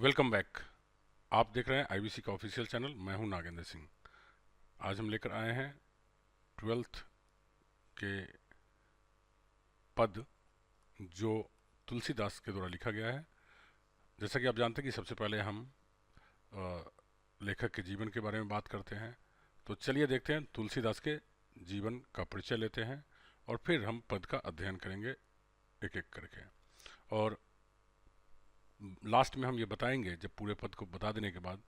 Welcome back. आप देख रहे हैं आईबीसी का ऑफिशियल चैनल। मैं हूं नागेंद्र सिंह। आज हम लेकर आए हैं ट्वेल्थ के पद जो तुलसीदास के द्वारा लिखा गया है। जैसा कि आप जानते हैं कि सबसे पहले हम अ, लेखक के जीवन के बारे में बात करते हैं। तो चलिए देखते हैं, तुलसीदास के जीवन का परिचय लेते हैं और फिर हम पद का अध्ययन करेंगे एक एक करके। और लास्ट में हम ये बताएंगे, जब पूरे पद को बता देने के बाद,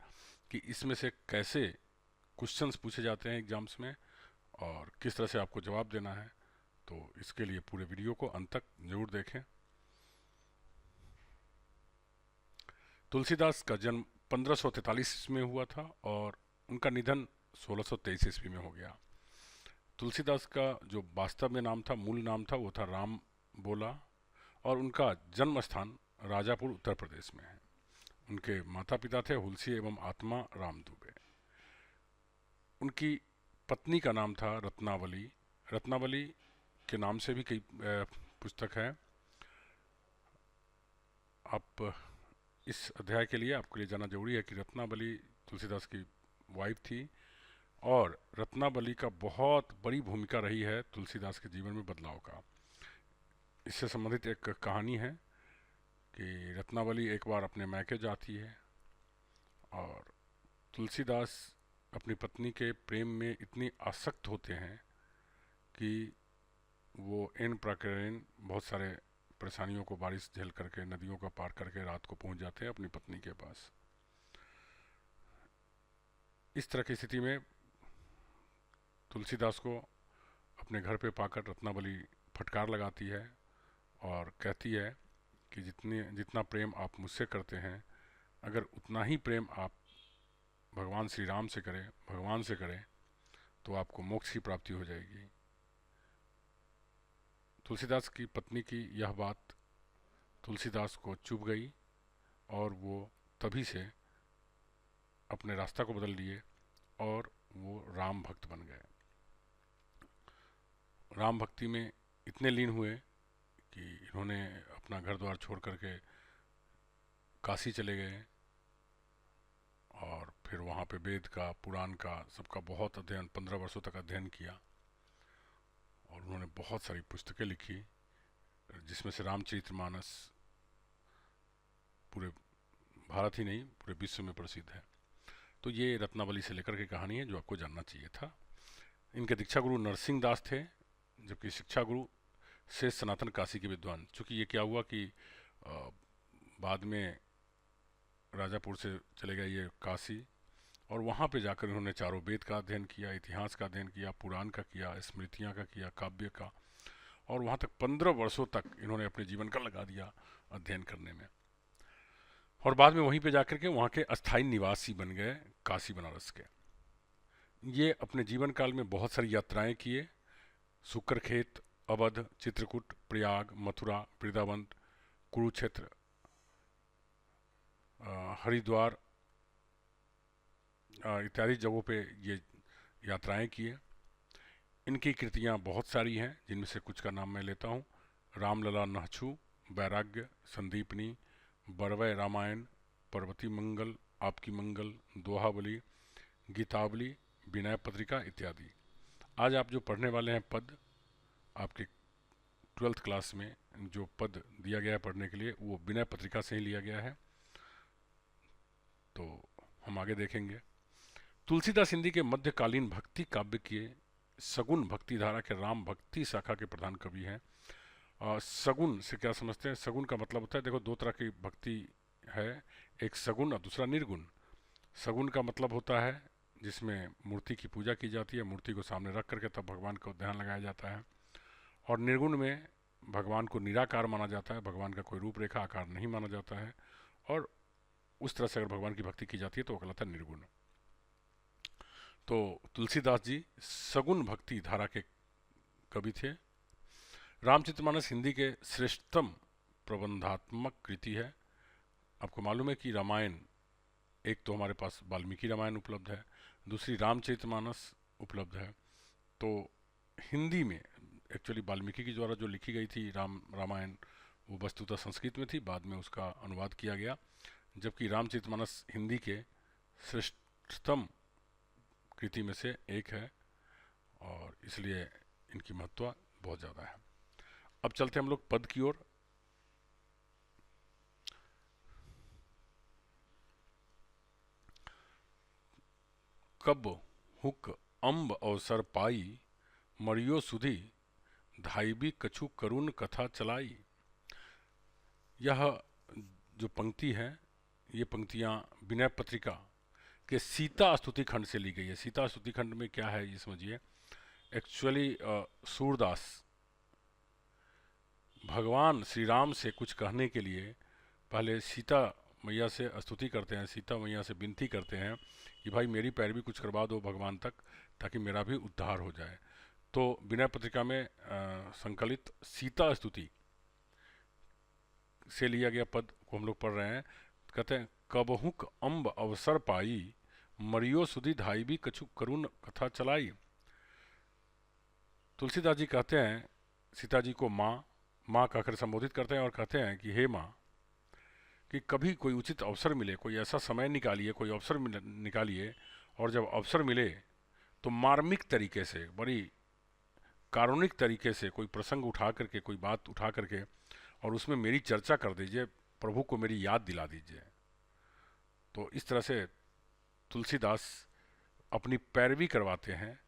कि इसमें से कैसे क्वेश्चंस पूछे जाते हैं एग्जाम्स में और किस तरह से आपको जवाब देना है। तो इसके लिए पूरे वीडियो को अंत तक जरूर देखें। तुलसीदास का जन्म 1543 में हुआ था और उनका निधन 1623 ईस्वी में हो गया। तुलसीदास का जो वास्तव में नाम था, मूल नाम था, वो था राम बोला और उनका जन्म स्थान राजापुर उत्तर प्रदेश में है। उनके माता पिता थे हुलसी एवं आत्मा राम दुबे। उनकी पत्नी का नाम था रत्नावली। रत्नावली के नाम से भी कई पुस्तक है। आप इस अध्याय के लिए आपके लिए जानना जरूरी है कि रत्नावली तुलसीदास की वाइफ थी और रत्नावली का बहुत बड़ी भूमिका रही है तुलसीदास के जीवन में बदलाव का। इससे संबंधित एक कहानी है कि रत्नावली एक बार अपने मैके जाती है और तुलसीदास अपनी पत्नी के प्रेम में इतनी आसक्त होते हैं कि वो इन प्रकारेण बहुत सारे परेशानियों को, बारिश झेल करके, नदियों का पार करके रात को पहुंच जाते हैं अपनी पत्नी के पास। इस तरह की स्थिति में तुलसीदास को अपने घर पे पाकर रत्नावली फटकार लगाती है और कहती है कि जितना प्रेम आप मुझसे करते हैं, अगर उतना ही प्रेम आप भगवान श्री राम से करें, भगवान से करें, तो आपको मोक्ष की प्राप्ति हो जाएगी। तुलसीदास की पत्नी की यह बात तुलसीदास को चुभ गई और वो तभी से अपने रास्ता को बदल लिए और वो राम भक्त बन गए। राम भक्ति में इतने लीन हुए कि इन्होंने अपना घर द्वार छोड़ करके काशी चले गए और फिर वहाँ पे वेद का, पुराण का, सबका बहुत अध्ययन, 15 वर्षों तक अध्ययन किया और उन्होंने बहुत सारी पुस्तकें लिखी, जिसमें से रामचरितमानस पूरे भारत ही नहीं पूरे विश्व में प्रसिद्ध है। तो ये रत्नावली से लेकर के कहानी है जो आपको जानना चाहिए था। इनके दीक्षा गुरु नरसिंह दास थे, जबकि शिक्षा गुरु शेष सनातन काशी के विद्वान। चूँकि ये क्या हुआ कि बाद में राजापुर से चले गए ये काशी और वहाँ पे जाकर इन्होंने चारों वेद का अध्ययन किया, इतिहास का अध्ययन किया, पुराण का किया, स्मृतियाँ का किया, काव्य का, और वहाँ तक 15 वर्षों तक इन्होंने अपने जीवन का लगा दिया अध्ययन करने में। और बाद में वहीं पे जाकर के वहाँ के अस्थायी निवासी बन गए काशी बनारस के। ये अपने जीवन काल में बहुत सारी यात्राएं किए, शुक्रखेत, अवध, चित्रकूट, प्रयाग, मथुरा, वृंदावन, कुरुक्षेत्र, हरिद्वार इत्यादि जगहों पे ये यात्राएं किए। इनकी कृतियाँ बहुत सारी हैं, जिनमें से कुछ का नाम मैं लेता हूँ। रामलला नहछू, वैराग्य, संदीपनी, बरवय रामायण, पर्वती मंगल, आपकी मंगल, दोहावली, गीतावली, विनय पत्रिका इत्यादि। आज आप जो पढ़ने वाले हैं पद, आपके 12th क्लास में जो पद दिया गया है पढ़ने के लिए, वो विनय पत्रिका से ही लिया गया है। तो हम आगे देखेंगे। तुलसीदास हिंदी के मध्यकालीन भक्ति काव्य के सगुन भक्ति धारा के राम भक्ति शाखा के प्रधान कवि हैं। सगुन से क्या समझते हैं? सगुन का मतलब होता है, देखो, दो तरह की भक्ति है, एक सगुन और दूसरा निर्गुण। सगुन का मतलब होता है जिसमें मूर्ति की पूजा की जाती है, मूर्ति को सामने रख करके तब भगवान का ध्यान लगाया जाता है। और निर्गुण में भगवान को निराकार माना जाता है, भगवान का कोई रूपरेखा आकार नहीं माना जाता है, और उस तरह से अगर भगवान की भक्ति की जाती है तो वो कहलाता है निर्गुण। तो तुलसीदास जी सगुन भक्ति धारा के कवि थे। रामचरितमानस हिंदी के श्रेष्ठतम प्रबंधात्मक कृति है। आपको मालूम है कि रामायण, एक तो हमारे पास वाल्मीकि रामायण उपलब्ध है, दूसरी रामचरितमानस उपलब्ध है। तो हिंदी में एक्चुअली वाल्मीकि के द्वारा जो लिखी गई थी रामायण, वो वस्तुतः संस्कृत में थी, बाद में उसका अनुवाद किया गया, जबकि रामचरितमानस हिंदी के श्रेष्ठतम कृति में से एक है और इसलिए इनकी महत्व बहुत ज़्यादा है। अब चलते हम लोग पद की ओर। कब हुक अम्ब अवसर पाई, मरियो सुधी धाइबी कछु करुण कथा चलाई। यह जो पंक्ति है, ये पंक्तियां विनय पत्रिका के सीता स्तुति खंड से ली गई है। सीता स्तुति खंड में क्या है ये समझिए। एक्चुअली सूरदास भगवान श्री राम से कुछ कहने के लिए पहले सीता मैया से स्तुति करते हैं, सीता मैया से विनती करते हैं कि भाई मेरी पैरवी कुछ करवा दो भगवान तक, ताकि मेरा भी उद्धार हो जाए। तो विनय पत्रिका में संकलित सीता स्तुति से लिया गया पद को हम लोग पढ़ रहे हैं। कहते हैं कबहुक अम्ब अवसर पाई, मरियो सुधी धाई भी कछु करुण कथा चलाई। तुलसीदास जी कहते हैं सीता जी को माँ माँ कहकर संबोधित करते हैं और कहते हैं कि हे माँ, कि कभी कोई उचित अवसर मिले, कोई ऐसा समय निकालिए, कोई अवसर निकालिए, और जब अवसर मिले तो मार्मिक तरीके से, बड़ी कारुणिक तरीके से कोई प्रसंग उठा करके, कोई बात उठा करके और उसमें मेरी चर्चा कर दीजिए, प्रभु को मेरी याद दिला दीजिए। तो इस तरह से तुलसीदास अपनी पैरवी करवाते हैं,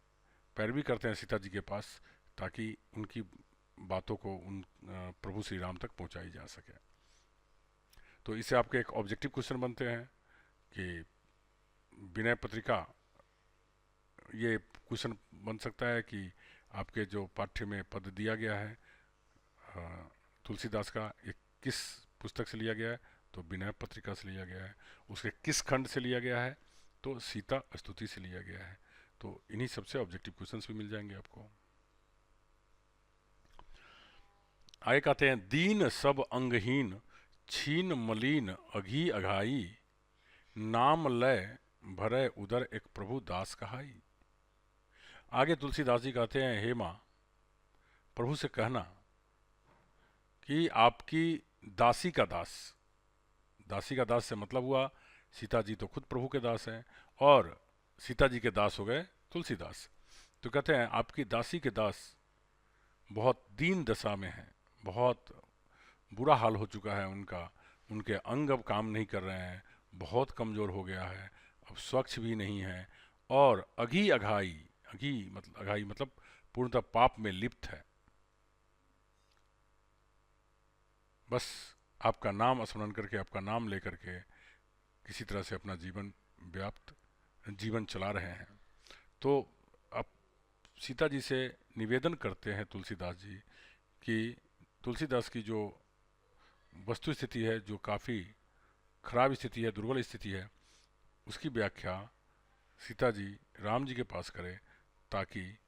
पैरवी करते हैं सीता जी के पास, ताकि उनकी बातों को उन प्रभु श्री राम तक पहुंचाई जा सके। तो इससे आपके एक ऑब्जेक्टिव क्वेश्चन बनते हैं कि विनय पत्रिका, ये क्वेश्चन बन सकता है कि आपके जो पाठ्य में पद दिया गया है तुलसीदास का, ये किस पुस्तक से लिया गया है? तो विनय पत्रिका से लिया गया है। उसके किस खंड से लिया गया है? तो सीता स्तुति से लिया गया है। तो इन्हीं सबसे ऑब्जेक्टिव क्वेश्चंस भी मिल जाएंगे आपको। आगे कहते हैं दीन सब अंगहीन, छीन मलिन अघी अघाई, नाम लय भरय उदर एक प्रभु दास कहाई। आगे तुलसीदास जी कहते हैं हे माँ, प्रभु से कहना कि आपकी दासी का दास, दासी का दास से मतलब हुआ सीता जी तो खुद प्रभु के दास हैं और सीता जी के दास हो गए तुलसीदास। तो कहते हैं आपकी दासी के दास बहुत दीन दशा में हैं, बहुत बुरा हाल हो चुका है उनका, उनके अंग अब काम नहीं कर रहे हैं, बहुत कमज़ोर हो गया है, अब स्वच्छ भी नहीं है, और अघी अघाई, अघाई मतलब पूर्णतः पाप में लिप्त है। बस आपका नाम स्मरण करके, आपका नाम लेकर के किसी तरह से अपना जीवन चला रहे हैं। तो अब सीता जी से निवेदन करते हैं तुलसीदास जी कि तुलसीदास की जो वस्तु स्थिति है, जो काफ़ी खराब स्थिति है, दुर्बल स्थिति है, उसकी व्याख्या सीता जी राम जी के पास करें ताकि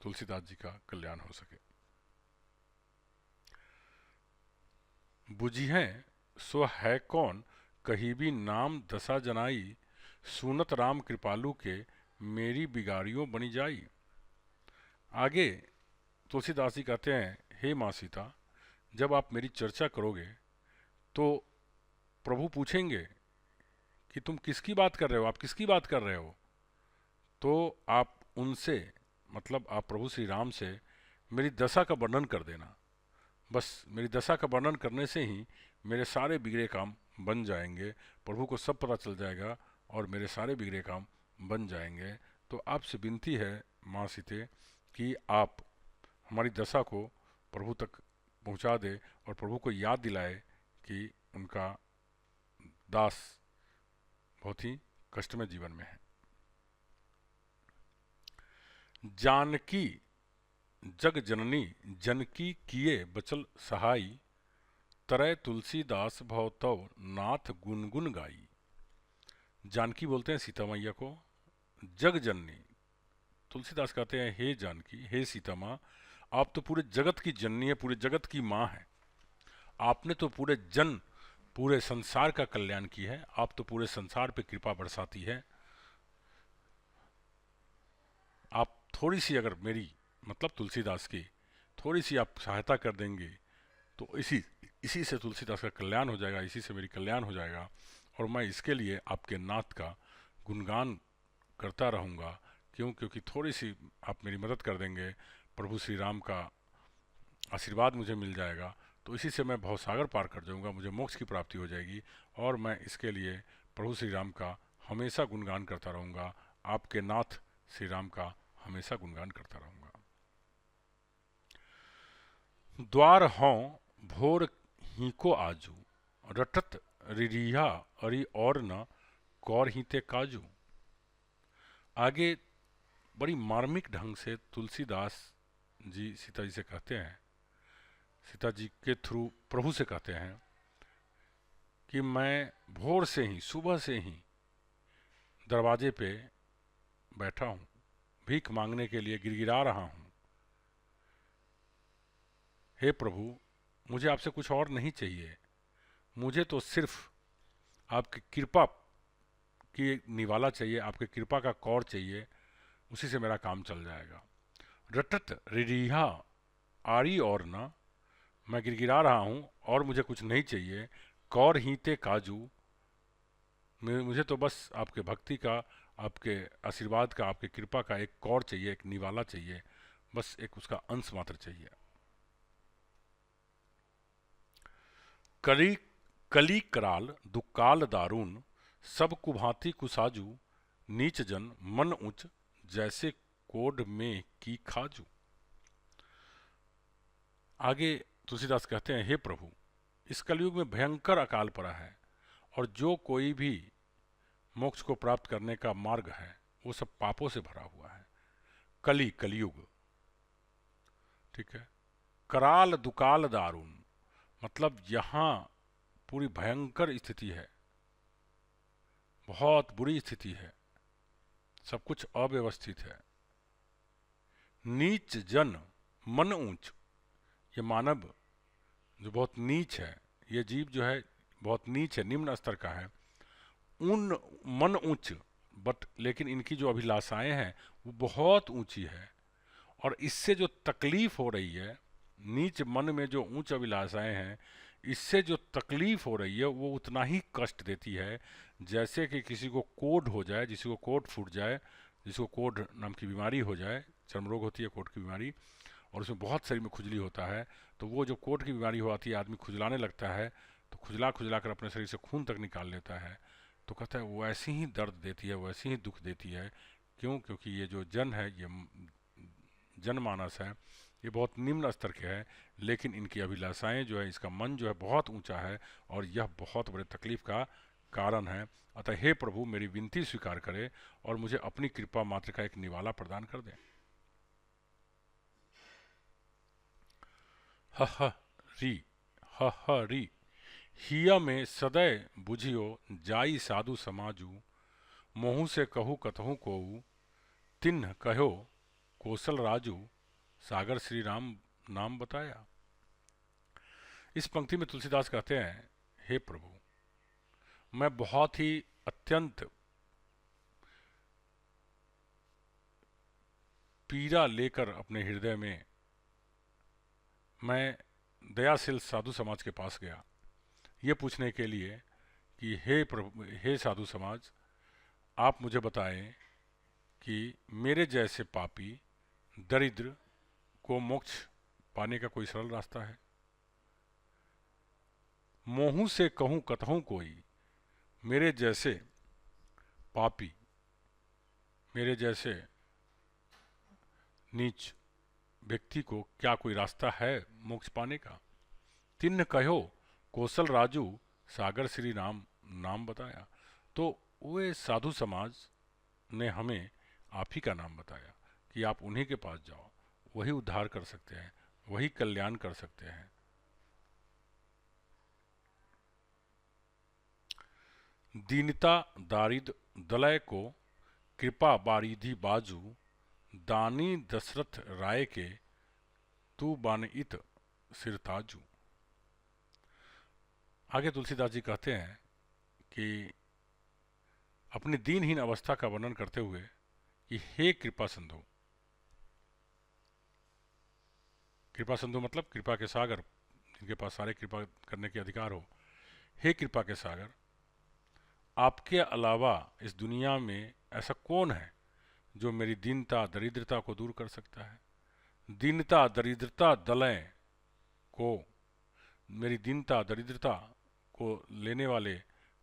तुलसीदास जी का कल्याण हो सके। बुझिहें सो है कौन, कहीं भी नाम दशा जनाई, सुनत राम कृपालु के मेरी बिगाड़ियों बनी जाई। आगे तुलसीदास जी कहते हैं हे माँ सीता, जब आप मेरी चर्चा करोगे तो प्रभु पूछेंगे कि तुम किसकी बात कर रहे हो, आप किसकी बात कर रहे हो? तो आप उनसे, मतलब आप प्रभु श्री राम से मेरी दशा का वर्णन कर देना। बस मेरी दशा का वर्णन करने से ही मेरे सारे बिगड़े काम बन जाएंगे, प्रभु को सब पता चल जाएगा और मेरे सारे बिगड़े काम बन जाएंगे। तो आपसे विनती है माँ सीते कि आप हमारी दशा को प्रभु तक पहुँचा दे और प्रभु को याद दिलाए कि उनका दास बहुत ही कष्टमय जीवन में है। जानकी जग जननी जनकी किए बचल सहाई, तरय तुलसीदास भवतव नाथ गुनगुन गाई। जानकी बोलते हैं सीता मैया को, जग जननी तुलसीदास कहते हैं हे जानकी, हे सीता माँ, आप तो पूरे जगत की जननी है, पूरे जगत की माँ है। आपने तो पूरे संसार का कल्याण की है, आप तो पूरे संसार पे कृपा बरसाती है। आप थोड़ी सी अगर मेरी, मतलब तुलसीदास की थोड़ी सी आप सहायता कर देंगे तो इसी से तुलसीदास का कल्याण हो जाएगा, इसी से मेरी कल्याण हो जाएगा और मैं इसके लिए आपके नाथ का गुणगान करता रहूँगा। क्योंकि थोड़ी सी आप मेरी मदद कर देंगे, प्रभु श्री राम का आशीर्वाद मुझे मिल जाएगा, तो इसी से मैं भवसागर पार कर जाऊँगा, मुझे मोक्ष की प्राप्ति हो जाएगी। और मैं इसके लिए प्रभु श्री राम का हमेशा गुणगान करता रहूँगा, आपके नाथ श्री राम का हमेशा गुणगान करता रहूँगा। द्वार हों भोर ही को आजू, रटत रिरिहा अरि और न कौर ही ते काजू। आगे बड़ी मार्मिक ढंग से तुलसीदास जी सीता जी से कहते हैं, सीता जी के थ्रू प्रभु से कहते हैं कि मैं भोर से ही, सुबह से ही दरवाजे पे बैठा हूँ, भीख मांगने के लिए गिड़गिड़ा रहा हूँ। हे प्रभु, मुझे आपसे कुछ और नहीं चाहिए, मुझे तो सिर्फ आपकी कृपा की निवाला चाहिए, आपकी कृपा का कौर चाहिए, उसी से मेरा काम चल जाएगा। रटत रिरिहा आरी और ना, मैं गिड़गिड़ा रहा हूँ और मुझे कुछ नहीं चाहिए। कौर हीते काजू, मुझे तो बस आपके भक्ति का, आपके आशीर्वाद का, आपकी कृपा का एक कौर चाहिए, एक निवाला चाहिए, बस एक उसका अंश मात्र चाहिए। कली कली कराल दुकाल दारुन, सब कुभांति कुसाजू, नीच जन मन उच्च, जैसे कोड में की खाजू। आगे तुलसीदास कहते हैं, हे प्रभु, इस कलयुग में भयंकर अकाल पड़ा है, और जो कोई भी मोक्ष को प्राप्त करने का मार्ग है वो सब पापों से भरा हुआ है। कलयुग, ठीक है। कराल दुकाल दारुन, मतलब यहाँ पूरी भयंकर स्थिति है, बहुत बुरी स्थिति है, सब कुछ अव्यवस्थित है। नीच जन मन ऊंच, ये मानव जो बहुत नीच है, ये जीव जो है बहुत नीच है, निम्न स्तर का है। उन मन उच्च, बट लेकिन इनकी जो अभिलाषाएं हैं वो बहुत ऊंची है, और इससे जो तकलीफ हो रही है, नीच मन में जो उच्च अभिलाषाएं हैं, इससे जो तकलीफ हो रही है वो उतना ही कष्ट देती है जैसे कि किसी को कोढ़ हो जाए, किसी को कोढ़ फूट जाए, जिसको कोढ़ नाम की बीमारी हो जाए, चर्म रोग होती है कोढ़ की बीमारी, और उसमें बहुत शरीर में खुजली होता है। तो वो जो कोढ़ की बीमारी हो आती है, आदमी खुजलाने लगता है, तो खुजला खुजला कर अपने शरीर से खून तक निकाल लेता है। तो कहता है वो ऐसी ही दर्द देती है, वैसी ही दुख देती है। क्यों? क्योंकि ये जो जन है, ये जनमानस है, ये बहुत निम्न स्तर के है, लेकिन इनकी अभिलाषाएं जो है, इसका मन जो है बहुत ऊंचा है, और यह बहुत बड़े तकलीफ का कारण है। अतः हे प्रभु, मेरी विनती स्वीकार करें और मुझे अपनी कृपा मात्र का एक निवाला प्रदान कर दें। ह री ह री, हिया में सदै बुझियो, जाई साधु समाजू, मोहू से कहू कतहु कोऊ, तिन्ह कहो कौशल राजू, सागर श्री राम नाम बताया। इस पंक्ति में तुलसीदास कहते हैं, हे प्रभु, मैं बहुत ही अत्यंत पीड़ा लेकर अपने हृदय में मैं दयाशील साधु समाज के पास गया, ये पूछने के लिए कि हे प्रभु, हे साधु समाज, आप मुझे बताएं कि मेरे जैसे पापी दरिद्र को मोक्ष पाने का कोई सरल रास्ता है। मोहू से कहूं कतहूं कोई, मेरे जैसे पापी, मेरे जैसे नीच व्यक्ति को क्या कोई रास्ता है मोक्ष पाने का? तिन्न कहो कौशल राजू, सागर श्री राम नाम बताया। तो वे साधु समाज ने हमें आप ही का नाम बताया कि आप उन्हीं के पास जाओ, वही उद्धार कर सकते हैं, वही कल्याण कर सकते हैं। दीनता दारिद दलय को, कृपा बारिधि बाजू, दानी दशरथ राय के, तू बानित सिरताजू। आगे तुलसीदास जी कहते हैं कि अपनी दीनहीन अवस्था का वर्णन करते हुए कि हे कृपा सिंधु, कृपा सिंधु मतलब कृपा के सागर, जिनके पास सारे कृपा करने के अधिकार हो। हे कृपा के सागर, आपके अलावा इस दुनिया में ऐसा कौन है जो मेरी दीनता दरिद्रता को दूर कर सकता है। दीनता दरिद्रता दलें को, मेरी दीनता दरिद्रता को लेने वाले,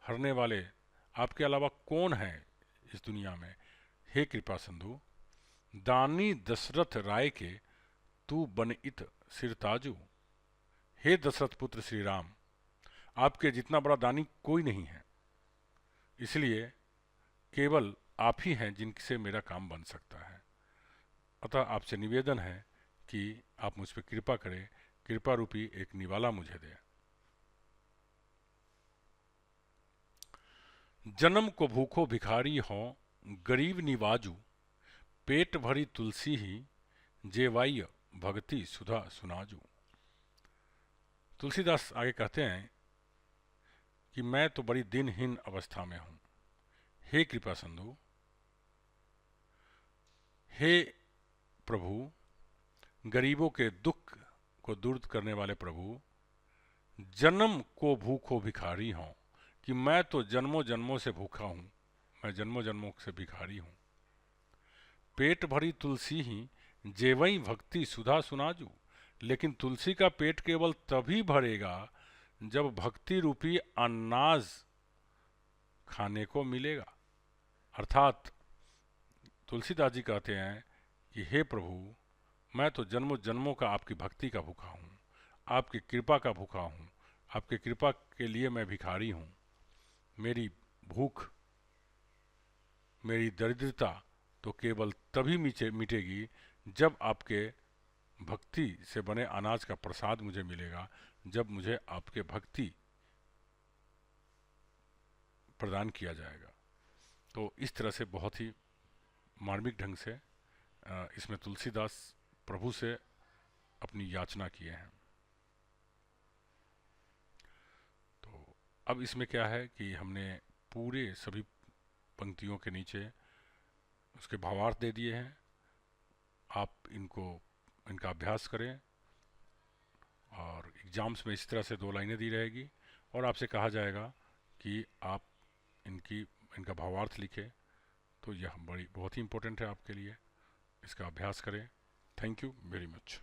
हरने वाले आपके अलावा कौन है इस दुनिया में। हे कृपा सिंधु, दानी दशरथ राय के तू बनित सिरताजू। हे दशरथ पुत्र श्री राम, आपके जितना बड़ा दानी कोई नहीं है, इसलिए केवल आप ही हैं जिनसे मेरा काम बन सकता है। अतः आपसे निवेदन है कि आप मुझ पर कृपा करें, कृपा रूपी एक निवाला मुझे दे। जन्म को भूखो भिखारी हो, गरीब निवाजू। पेट भरी तुलसी ही, जेवाई भक्ति सुधा सुनाजू। तुलसीदास आगे कहते हैं कि मैं तो बड़ी दिनहीन अवस्था में हूं। हे कृपा सिंधु, हे प्रभु, गरीबों के दुख को दूर करने वाले प्रभु, जन्म को भूखो भिखारी हूं, कि मैं तो जन्मों जन्मों से भूखा हूं, मैं जन्मों जन्मों से भिखारी हूं। पेट भरी तुलसी ही, जेवई भक्ति सुधा सुनाजू। लेकिन तुलसी का पेट केवल तभी भरेगा जब भक्ति रूपी अनाज खाने को मिलेगा। अर्थात तुलसीदास जी कहते हैं कि हे प्रभु, मैं तो जन्मों जन्मों का आपकी भक्ति का भूखा हूँ, आपकी कृपा का भूखा हूँ, आपकी कृपा के लिए मैं भिखारी हूँ। मेरी भूख, मेरी दरिद्रता तो केवल तभी मिटेगी जब आपके भक्ति से बने अनाज का प्रसाद मुझे मिलेगा, जब मुझे आपके भक्ति प्रदान किया जाएगा। तो इस तरह से बहुत ही मार्मिक ढंग से इसमें तुलसीदास प्रभु से अपनी याचना किए हैं। तो अब इसमें क्या है कि हमने पूरे सभी पंक्तियों के नीचे उसके भावार्थ दे दिए हैं। आप इनका अभ्यास करें और एग्जाम्स में इस तरह से 2 लाइनें दी रहेगी और आपसे कहा जाएगा कि आप इनका भावार्थ लिखें। तो यह बहुत ही इम्पोर्टेंट है आपके लिए, इसका अभ्यास करें। Thank you very much.